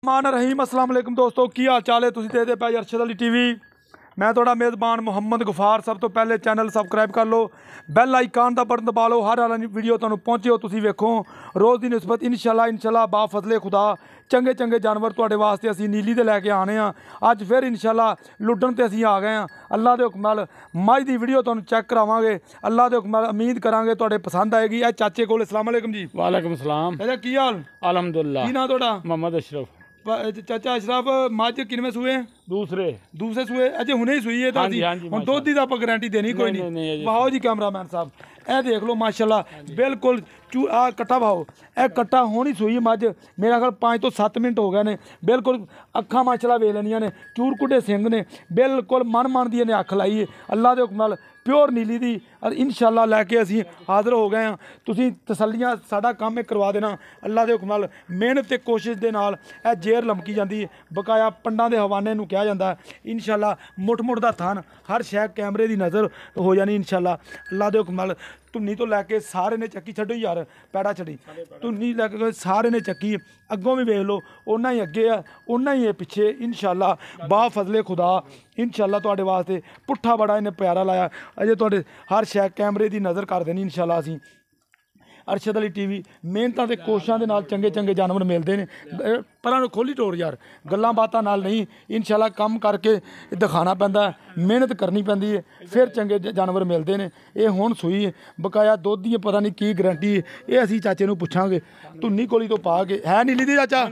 मान रहीम अस्सलाम वालेकुम दोस्तों की हाल चाल है तुसीं देखदे पए अरशद अली टीवी। मैं तुहाडा मेज़बान मुहम्मद गफार। सब तो पहले चैनल सबसक्राइब कर लो, बैल आइकान का बटन दबा लो, हर वाली वीडियो तुहानूं पहुंचे हो तुसीं वेखो रोज़ की निस्बत इंशाल्लाह बा फजले खुदा चंगे चंगे जानवर तुहाडे वास्ते असीं नीली दे लैके आने आ। अज फिर इंशाल्लाह लुड्डन ते असीं आ गए हैं। अल्लाह दे हुक्म नाल मझ दी वीडियो तुहानूं चैक करावांगे। अल्लाह दे हुक्म नाल उम्मीद करांगे तुहाडे पसंद आएगी। ए चाचे कोल अस्सलाम वालेकुम जी। वालेकुम सलाम। अच्छा की हाल? अल्हम्दुलिल्लाह। की नाम तुहाडा? मोहम्मद अशरफ। चाचा अशरफ मझ किनवें सूए? दूसरे सूए अजे हुणे ही सूई है हाँ जी, हाँ जी, हुण दुध दी तां आपां गारंटी देनी कोई नहीं। वाहो जी कैमरामैन साहब ए देख लो माशाल्लाह बिल्कुल आ कट्टा भाओ ए कट्टा होनी सूई है मझ मेरा ख्याल 5 तो 7 मिनट हो गए ने। बिल्कुल अखां माशाल्लाह वे लैनियां ने, चूरकुटे सिंह ने, बिल्कुल मन दी ने अख लाई है। अल्लाह दे हुक्म नाल प्योर नीली दी इंशाल्लाह लैके असीं हाज़र हो गए हैं। तुसीं तसल्लियां साडा काम है करवा देना। अल्लाह दे हुक्म नाल मेहनत ते कोशिश दे नाल ए जेर लमकी जाती है। बकाया पंडां दे हवाने नूं कहा जाता है। इंशाल्लाह मुठ दा थन हर शै कैमरे की नज़र हो जानी इंशाल्लाह। अल्लाह दे हुक्म नाल धुन्नी तो लैके सारे ने चक्की छड्डो यार पैड़ा छड़ी धुन्नी लैके सारे ने चक्की अगों भी वेख लो उन्ना ही अगे है उन्ना ही है पिछे। इंशाल्लाह बा फजले खुदा इंशाल्लाह तुहाडे वास्ते पुट्ठा बड़ा इन्हें प्यारा लाया। अजे तुहाडे हर शै कैमरे की नज़र कर देनी इंशाल्लाह। असीं अरशद अली टीवी मेहनतां ते कोशिशां दे नाल चंगे चंगे जानवर मिलते हैं। परां खोली टोर यार गल्लां बातां नाल नहीं इंशाल्लाह कम करके दिखाना पैंदा है, मेहनत करनी पैंदी है, फिर चंगे जानवर मिलते हैं। ये हुण सूई है बकाया दुध दी पता नहीं की गारंटी है। ये असीं चाचे नूं पुछांगे धुन्नी कोली तो पा के है नीली दी चाचा?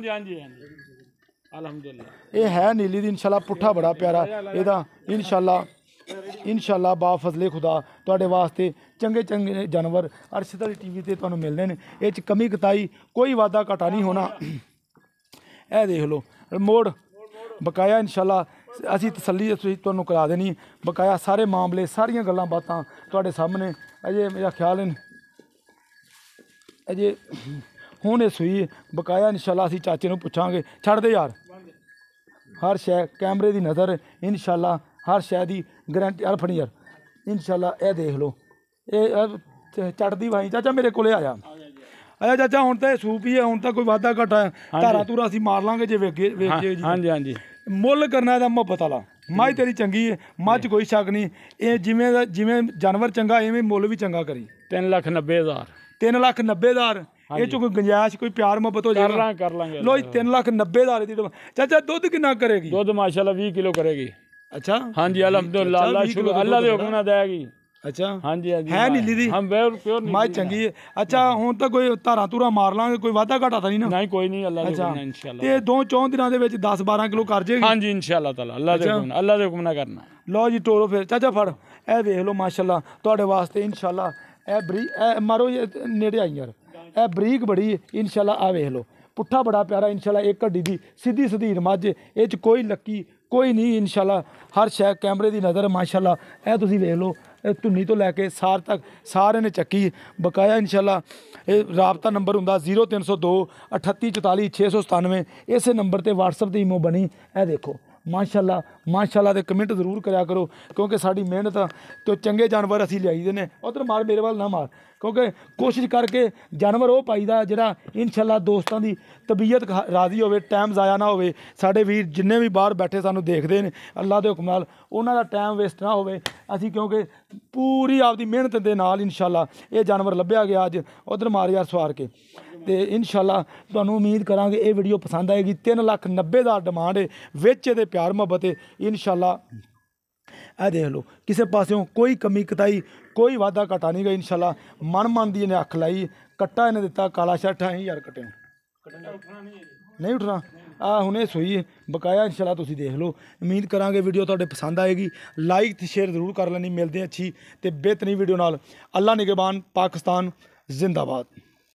अल्हम्दुलिल्लाह ये है नीली दी इंशाल्लाह पुट्ठा बड़ा प्यारा इहदा इंशाल्लाह बा फजले खुदा तुहाडे वास्ते चंगे चंगे जानवर अरशद अली टीवी ते तुहानूं मिलने ने। इह च कमी कताई कोई वादा घाटा नहीं होना। ए देख लो मोड़ बकाया इंशाल्लाह असीं तसल्ली तुहानूं करा देनी। बकाया सारे मामले सारियां गल्लां बातां तुहाडे सामने अजे मेरा ख्याल है अजे हुण ये सूई बकाया इंशाल्लाह असीं चाचे नूं पुछांगे छड्ड दे यार हर शै कैमरे की नज़र इंशाल्लाह हर शै की गारंटी यार फड़ी यार इंशाल्लाह। ए देख लो ये चढ़दी भाई चाचा मेरे को आया आया चाचा हुण तो सूप ही है हुण तो कोई वादा घाटा धारा धूरा असीं मार लांगे जे वेखे जी। हाँ जी हाँ जी मुੱਲ करना ਇਹਦਾ ਮੁਹੱਬਤ वाला मझ तेरी चंगी है मझ कोई शक नहीं। ये जिमें जानवर चंगा इवें मुੱਲ भी चंगा करी 3,90,000 3,90,000 ये चो कोई गुंजाइश कोई प्यार मुहब्बत हो जाएगा कर लांगे। लो 3,90,000 दी चाचा दुध कितना करेगी? दुध माशाल्लाह 20 किलो करेगी। अच्छा हाँ जी अल्हम्दुलिल्लाह अल्लाह दे हुक्म नाल देगी। अच्छा हाँ जी है नीली दी हम प्योर मझ चंगी है। अच्छा हुण तो कोई धारा धूरा मार लांगे कोई वादा घाटा तो नहीं ना? नहीं कोई नहीं अल्लाह दे अच्छा हुक्म नाल इंशाल्लाह ते 2-4 दिनों दे विच 10-12 किलो कर जेगी। हाँ जी इंशाल्लाह ताला अल्लाह दे हुक्म नाल करना। लो जी टोरो फिर चाचा फड़ ए वेख लो माशाल्लाह तुहाडे वास्ते इंशाल्लाह ए मारो नेड़े आई यार ए बरीक बड़ी इंशाल्लाह आ वेख लो पुट्ठा बड़ा प्यारा इंशाल्लाह। एक हड्डी दी सीधी सधीर मझ इह च कोई लक्की कोई नहीं इंशाल्लाह हर शै कैमरे की नज़र माशाल्लाह। ए तुसीं वेख लो धुन्नी तो लैके सार तक सारे ने चक्की बकाया इंशाल्लाह। ये राबता नंबर हुंदा 0302 38 44 697 इस नंबर ते व्हाट्सअप ते ईमो बनी। ए देखो माशाल्लाह दे कमेंट जरूर कराया करो क्योंकि साड़ी मेहनत तो चंगे जानवर असीं लियाई दे ने। उधर मार मेरे वाल ना मार क्योंकि कोशिश करके जानवर वो पाईदा जिहड़ा इंशाल्लाह दोस्तां दी तबीयत राजी होवे टाइम ज़ाया ना होवे। साडे वीर जिन्ने भी बाहर बैठे सानूं देखदे ने अल्लाह दे हुक्म नाल उन्हां दा टाइम वेस्ट ना होवे। असीं क्योंकि पूरी आपदी मेहनत दे नाल इंशाल्लाह ये जानवर लभ्या गया अज उधर मार यार सवार के ते इंशाल्लाह तुहानूं उम्मीद करांगे ये वीडियो पसंद आएगी। 3,90,000 डिमांड है विच इहदे प्यार मुहब्बत है इंशाल्लाह। ए देख लो किसी पासों कोई कमी कताई कोई वादा घाटा नहीं गई इंशाल्लाह। मन दी इन्हें अख लाई कट्टा इन्हें दिता काला शर्ट है यार कट्टे नहीं उठना आ हुणे सूई है बकाया इंशाल्लाह। तुसीं देख लो उम्मीद करांगे वीडियो तुहाडे पसंद आएगी। लाइक ते शेयर जरूर कर लेनी। मिलते हैं अच्छी ते बेहतरीन वीडियो नाल। अल्लाह निगहबान पाकिस्तान जिंदाबाद।